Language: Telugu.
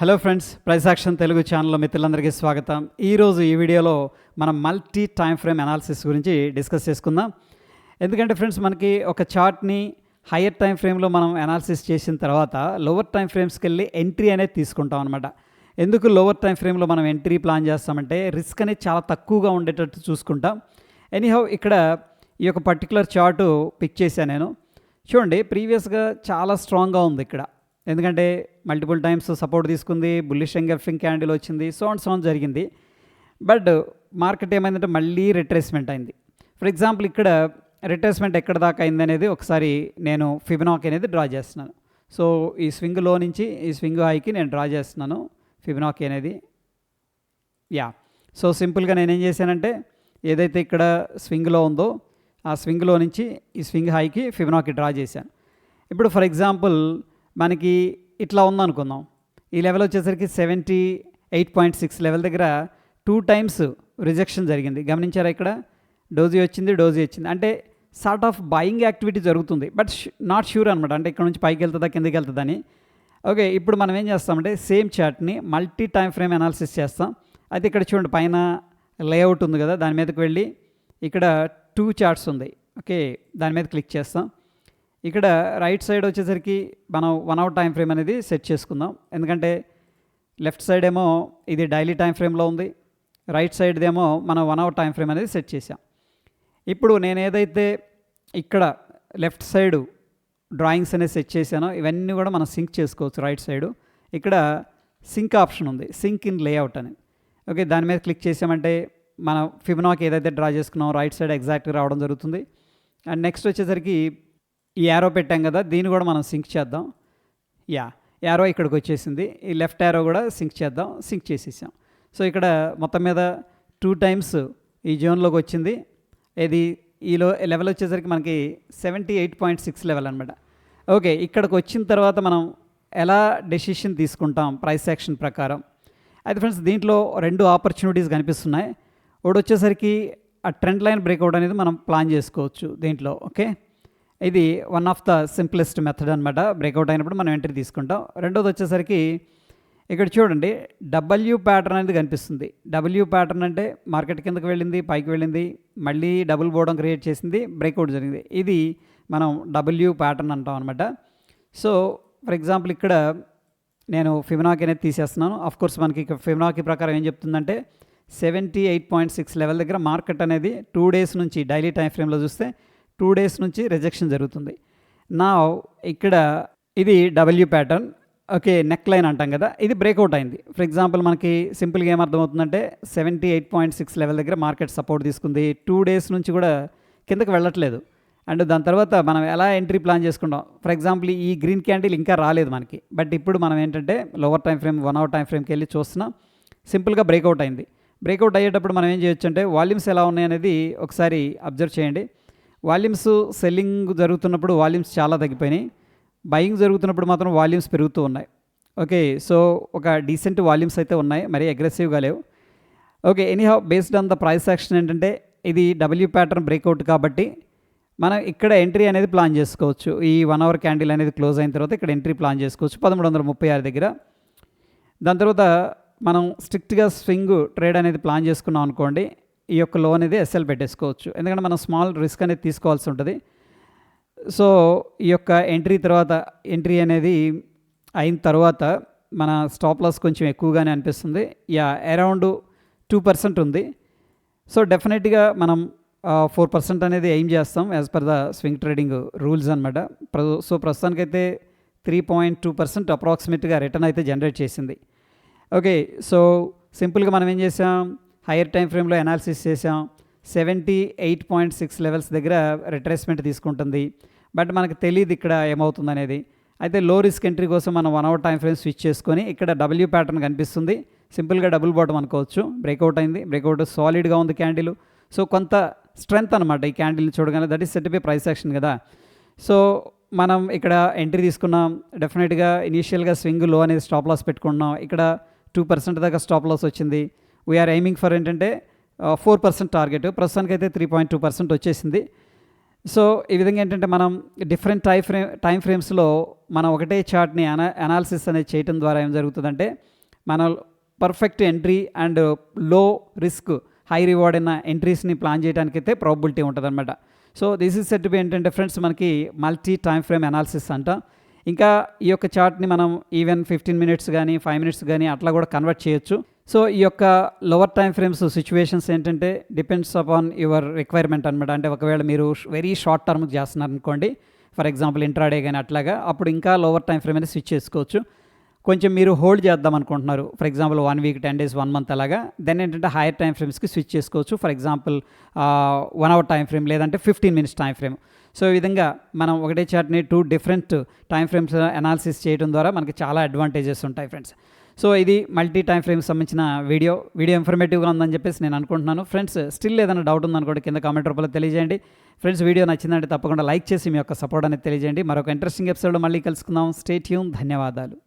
Hello friends, price action Telugu ఛానల్లో మిత్రులందరికీ స్వాగతం. ఈరోజు ఈ వీడియోలో మనం మల్టీ టైం ఫ్రేమ్ అనాలిసిస్ గురించి డిస్కస్ చేసుకుందాం. ఎందుకంటే ఫ్రెండ్స్, మనకి ఒక చార్ట్ని హయ్యర్ టైం ఫ్రేమ్లో మనం అనాలిసిస్ చేసిన తర్వాత లోవర్ టైం ఫ్రేమ్స్కి వెళ్ళి ఎంట్రీ అనేది తీసుకుంటాం అనమాట. ఎందుకు లోవర్ టైం ఫ్రేమ్లో మనం ఎంట్రీ ప్లాన్ చేస్తామంటే రిస్క్ అనేది చాలా తక్కువగా ఉండేటట్టు చూసుకుంటాం. ఎనీహౌ, ఇక్కడ ఈ యొక్క పర్టికులర్ చార్టు పిక్ చేశాను నేను. చూడండి, ప్రీవియస్గా చాలా స్ట్రాంగ్గా ఉంది ఇక్కడ. ఎందుకంటే మల్టిపుల్ టైమ్స్ సపోర్ట్ తీసుకుంది, బుల్లిష్ ఎంగల్ఫింగ్ క్యాండిల్ వచ్చింది, సో జరిగింది. బట్ మార్కెట్ ఏమైందంటే మళ్ళీ రిట్రేస్మెంట్ అయింది. ఫర్ ఎగ్జాంపుల్, ఇక్కడ రిట్రేస్మెంట్ ఎక్కడ దాకా అయింది అనేది ఒకసారి నేను ఫిబొనాకీ అనేది డ్రా చేస్తున్నాను. సో ఈ స్వింగ్ లో నుంచి ఈ స్వింగ్ హైకి నేను డ్రా చేస్తున్నాను ఫిబొనాకీ అనేది. సో సింపుల్గా నేనేం చేశానంటే, ఏదైతే ఇక్కడ స్వింగ్లో ఉందో ఆ స్వింగ్లో నుంచి ఈ స్వింగ్ హైకి ఫిబొనాకీ డ్రా చేశాను. ఇప్పుడు ఫర్ ఎగ్జాంపుల్ మనకి ఇట్లా ఉందనుకుందాం. ఈ లెవెల్ వచ్చేసరికి 78.6 లెవెల్ దగ్గర 2 టైమ్స్ రిజెక్షన్ జరిగింది. గమనించారా? ఇక్కడ డోజీ వచ్చింది అంటే సార్ట్ ఆఫ్ బయింగ్ యాక్టివిటీ జరుగుతుంది, బట్ నాట్ ష్యూర్ అనమాట. అంటే ఇక్కడ నుంచి పైకి వెళ్తుందా కిందకి వెళ్తుందని. ఓకే, ఇప్పుడు మనం ఏం చేస్తామంటే సేమ్ చార్ట్ని మల్టీ టైం ఫ్రేమ్ అనాలిసిస్ చేస్తాం. అయితే ఇక్కడ చూడండి, పైన లేఅవుట్ ఉంది కదా, దాని మీదకి వెళ్ళి ఇక్కడ 2 చార్ట్స్ ఉంది. ఓకే, దాని మీద క్లిక్ చేస్తాం. ఇక్కడ రైట్ సైడ్ వచ్చేసరికి మనం 1 అవర్ టైం ఫ్రేమ్ అనేది సెట్ చేసుకుందాం. ఎందుకంటే లెఫ్ట్ సైడ్ ఏమో ఇది డైలీ టైం ఫ్రేమ్లో ఉంది, రైట్ సైడ్దేమో మనం 1 అవర్ టైం ఫ్రేమ్ అనేది సెట్ చేసాం. ఇప్పుడు నేను ఏదైతే ఇక్కడ లెఫ్ట్ సైడ్ డ్రాయింగ్స్ అనేది సెట్ చేశానో ఇవన్నీ కూడా మనం సింక్ చేసుకోవచ్చు. రైట్ సైడు ఇక్కడ సింక్ ఆప్షన్ ఉంది, సింక్ ఇన్ లేఅవుట్ అని. ఓకే, దాని మీద క్లిక్ చేసామంటే మనం ఫిబొనాకీ ఏదైతే డ్రా చేసుకున్నాం రైట్ సైడ్ ఎగ్జాక్ట్గా రావడం జరుగుతుంది. అండ్ నెక్స్ట్ వచ్చేసరికి ఈ యారో పెట్టాం కదా, దీన్ని కూడా మనం సింక్ చేద్దాం. యారో ఇక్కడికి వచ్చేసింది. ఈ లెఫ్ట్ యారో కూడా సింక్ చేద్దాం. సింక్ చేసేసాం. సో ఇక్కడ మొత్తం మీద 2 టైమ్స్ ఈ జోన్లోకి వచ్చింది. ఇది ఈలో లెవెల్ వచ్చేసరికి మనకి 78.6 లెవెల్ అనమాట. ఓకే, ఇక్కడికి వచ్చిన తర్వాత మనం ఎలా డెసిషన్ తీసుకుంటాం ప్రైస్ యాక్షన్ ప్రకారం? అయితే ఫ్రెండ్స్, దీంట్లో 2 ఆపర్చునిటీస్ కనిపిస్తున్నాయి. ఒకటి వచ్చేసరికి ఆ ట్రెండ్ లైన్ బ్రేక్అవుట్ అనేది మనం ప్లాన్ చేసుకోవచ్చు దీంట్లో. ఓకే, ఇది one of the simplest method అనమాట. బ్రేక్అవుట్ అయినప్పుడు మనం ఎంట్రీ తీసుకుంటాం. రెండోది వచ్చేసరికి ఇక్కడ చూడండి, డబ్ల్యూ ప్యాటర్న్ అనేది కనిపిస్తుంది. డబ్ల్యూ ప్యాటర్న్ అంటే మార్కెట్ కిందకి వెళ్ళింది, పైకి వెళ్ళింది, మళ్ళీ డబుల్ బోర్డం క్రియేట్ చేసింది, బ్రేక్అవుట్ జరిగింది. ఇది మనం డబ్ల్యూ ప్యాటర్న్ అంటాం అనమాట. సో ఫర్ ఎగ్జాంపుల్, ఇక్కడ నేను ఫిబొనాకీ అనేది తీసేస్తున్నాను. కోర్స్ మనకి ఫిబొనాకీ ప్రకారం ఏం చెప్తుందంటే 78.6 లెవెల్ దగ్గర మార్కెట్ అనేది 2 డేస్ నుంచి డైలీ టైం ఫ్రేమ్లో చూస్తే 2 డేస్ నుంచి రిజెక్షన్ జరుగుతుంది. నా ఇక్కడ ఇది W pattern. Okay, neck line అంటాం కదా, ఇది బ్రేక్అవుట్ అయింది. ఫర్ ఎగ్జాంపుల్, మనకి సింపుల్గా ఏమర్థమవుతుందంటే 78.6 లెవెల్ దగ్గర మార్కెట్ సపోర్ట్ తీసుకుంది. 2 డేస్ నుంచి కూడా కిందకి వెళ్ళట్లేదు. అండ్ దాని తర్వాత మనం ఎలా ఎంట్రీ ప్లాన్ చేసుకుంటాం? ఫర్ ఎగ్జాంపుల్, ఈ గ్రీన్ క్యాండిల్ ఇంకా రాలేదు మనకి, బట్ ఇప్పుడు మనం ఏంటంటే lower time frame 1 hour time ఫ్రేమ్కి వెళ్ళి చూస్తున్నాం. సింపుల్గా బ్రేక్అవుట్ అయింది. బ్రేక్అవుట్ అయ్యేటప్పుడు మనం ఏం చేయొచ్చు అంటే వాల్యూమ్స్ ఎలా ఉన్నాయనేది ఒకసారి అబ్జర్వ్ చేయండి. వాల్యూమ్స్ సెల్లింగ్ జరుగుతున్నప్పుడు వాల్యూమ్స్ చాలా తగ్గిపోయినాయి, బయింగ్ జరుగుతున్నప్పుడు మాత్రం వాల్యూమ్స్ పెరుగుతూ ఉన్నాయి. ఓకే, సో ఒక డీసెంట్ వాల్యూమ్స్ అయితే ఉన్నాయి, మరి అగ్రెసివ్గా లేవు. Okay, anyhow based on the price action ఏంటంటే ఇది డబ్ల్యూ ప్యాటర్న్ బ్రేక్అవుట్ కాబట్టి మనం ఇక్కడ ఎంట్రీ అనేది ప్లాన్ చేసుకోవచ్చు. ఈ 1 అవర్ క్యాండిల్ అనేది క్లోజ్ అయిన తర్వాత ఇక్కడ ఎంట్రీ ప్లాన్ చేసుకోవచ్చు 1336 దగ్గర. దాని తర్వాత మనం స్ట్రిక్ట్గా స్వింగ్ ట్రేడ్ అనేది ప్లాన్ చేసుకున్నాం అనుకోండి, ఈ యొక్క లో అనేది ఎస్ఎల్ పెట్టేసుకోవచ్చు. ఎందుకంటే మనం స్మాల్ రిస్క్ అనేది తీసుకోవాల్సి ఉంటుంది. సో ఈ యొక్క ఎంట్రీ అనేది అయిన తర్వాత మన స్టాప్ లాస్ కొంచెం ఎక్కువగానే అనిపిస్తుంది. అరౌండ్ 2% ఉంది. సో డెఫినెట్గా మనం 4% అనేది ఎయిమ్ చేస్తాం as per the swing trading rules అనమాట. సో ప్రస్తుతానికైతే 3.2% అప్రాక్సిమేట్గా రిటర్న్ అయితే జనరేట్ చేసింది. ఓకే, సో సింపుల్గా మనం ఏం చేసాం, హైయర్ టైం ఫ్రేమ్లో అనాలిసిస్ చేసాం. 78.6 లెవెల్స్ దగ్గర రిట్రేస్మెంట్ తీసుకుంటుంది, బట్ మనకు తెలియదు ఇక్కడ ఏమవుతుంది అనేది. అయితే లో రిస్క్ ఎంట్రీ కోసం మనం 1 అవర్ టైం ఫ్రేమ్ స్విచ్ చేసుకొని ఇక్కడ డబ్ల్యూ ప్యాటర్న్ కనిపిస్తుంది. సింపుల్గా డబుల్ బాటమ్ అనుకోవచ్చు. బ్రేక్అవుట్ అయింది, బ్రేక్అవుట్ సాలిడ్గా ఉంది క్యాండిల్. సో కొంత స్ట్రెంత్ అనమాట ఈ క్యాండిల్ని చూడగానే. That is set by price action కదా. సో మనం ఇక్కడ ఎంట్రీ తీసుకున్నాం. డెఫినెట్గా ఇనీషియల్గా స్వింగ్ లో అనేది స్టాప్ లాస్ పెట్టుకున్నాం. ఇక్కడ 2% దాకా స్టాప్ లాస్ వచ్చింది. వీఆర్ ఎయిమింగ్ ఫర్ ఏంటంటే 4% టార్గెట్. ప్రస్తుతానికైతే 3.2% వచ్చేసింది. సో ఈ విధంగా ఏంటంటే మనం డిఫరెంట్ టైం ఫ్రేమ్స్లో మనం ఒకటే చార్ట్ని అనాలిసిస్ అనేది చేయడం ద్వారా ఏం జరుగుతుందంటే మన perfect entry and low risk high reward అయిన ఎంట్రీస్ని ప్లాన్ చేయడానికి అయితే ప్రాబిలిటీ ఉంటుందన్నమాట. So this is set B ఏంటంటే ఫ్రెండ్స్ మనకి మల్టీ టైం ఫ్రేమ్ అనాలిసిస్ అంట. ఇంకా ఈ యొక్క చార్ట్ని మనం ఈవెన్ 15 మినిట్స్ కానీ 5 మినిట్స్ కానీ అట్లా కూడా కన్వర్ట్ చేయొచ్చు. సో ఈ యొక్క లోవర్ టైం ఫ్రేమ్స్ సిచ్యువేషన్స్ ఏంటంటే డిపెండ్స్ అపాన్ యువర్ రిక్వైర్మెంట్ అనమాట. అంటే ఒకవేళ మీరు వెరీ షార్ట్ టర్మ్ చేస్తున్నారు అనుకోండి, ఫర్ ఎగ్జాంపుల్ ఇంట్రాడే కానీ అట్లాగా, అప్పుడు ఇంకా లోవర్ టైం ఫ్రేమ్ అనేది స్విచ్ చేసుకోవచ్చు. కొంచెం మీరు హోల్డ్ చేద్దాం అనుకుంటున్నారు, for example 1 week 10 days 1 month అలాగా, దెన్ ఏంటంటే హైయర్ టైం ఫ్రేమ్స్కి స్విచ్ చేసుకోవచ్చు. For example 1 hour time frame లేదంటే 15 మినిట్స్ టైం ఫ్రేమ్. సో ఈ విధంగా మనం ఒకటే చార్ట్ని 2 డిఫరెంట్ టైం ఫ్రేమ్స్ అనాలిసిస్ చేయడం ద్వారా మనకి చాలా అడ్వాంటేజెస్ ఉంటాయి ఫ్రెండ్స్. సో ఇది మల్టీ టైం ఫ్రేమ్స్ సంబంధించిన వీడియో ఇన్ఫర్మేటివ్గా ఉందని చెప్పేసి నేను అనుకుంటున్నాను. ఫ్రెండ్స్ స్టిల్ ఏదైనా డౌట్ ఉందనుకోండి కింద కామెంట్ రూపంలో తెలియజేయండి. ఫ్రెండ్స్ వీడియో నచ్చిందంటే తప్పకుండా లైక్ చేసి మీ యొక్క సపోర్ట్ అనేది తెలియజేయండి. మరొక ఇంట్రెస్టింగ్ ఎపిసోడ్లో మళ్ళీ కలుసుకుందాం. Stay tune. ధన్యవాదాలు.